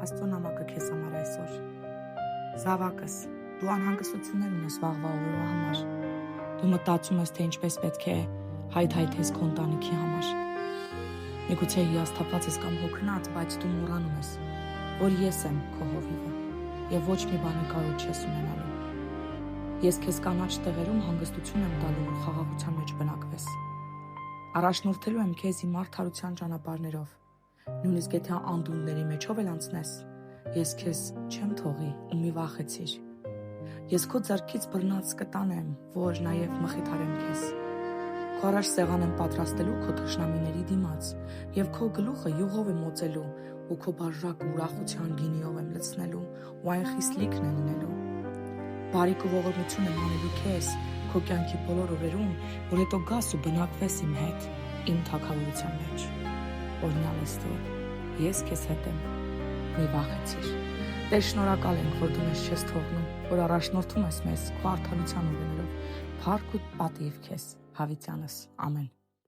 Աստծո նամակը քեզ համար այսօր։ Զավակս, դու անհանգստություններ ունես վաղվա օրվա համար։ Դու մտածում ես, թե ինչպես պետք է հայթայթես քո ընտանիքի համար։ Միգուցե հիասթափված ես կամ հոգնած, բայց դու մոռանում ես, որ ես եմ քո հովիվը եւ ոչ մի բանի կարոտ չես ունենալու։ Ես քեզ կանաչ տեղերում հանգստություն եմ տալու ու խաղաղության մեջ բնակվես։ Առաջնորդելու եմ քեզ իմ արդարության ճանապարհներով։ Նույնիսկ եթե անդունդների մեջով էլ անցնես, ես քեզ չեմ թողի ու մի վախեցիր։ Ես քո ձեռքից բռնած կտանեմ, որ նաև մխիթարեմ քեզ։ Քո առաջ սեղան եմ պատրաստելու քո թշնամիների դիմաց եւ քո գլուխը յուղով եմ մոծելու ու քո բաժակը ուրախության գինիով եմ լցնելու ու այն խիստ լիքն է լինելու։ Բարիք ու ողորմություն եմ անելու քեզ քո կյանքի բոլոր օրերում, որ հետո գաս ու բնակվես իմ հետ, իմ թագավորության մեջ։ Օրինալ ես դու, ես քեզ հետ եմ, մի վախեցիր։ Տեր շնորհակալ ենք, որ դու մեզ չես թողնում, որ առաջնորդում ես մեզ քո արդարության ուղիներով։ Փառք ու պատիվ քեզ, հավիտյանս, ամեն։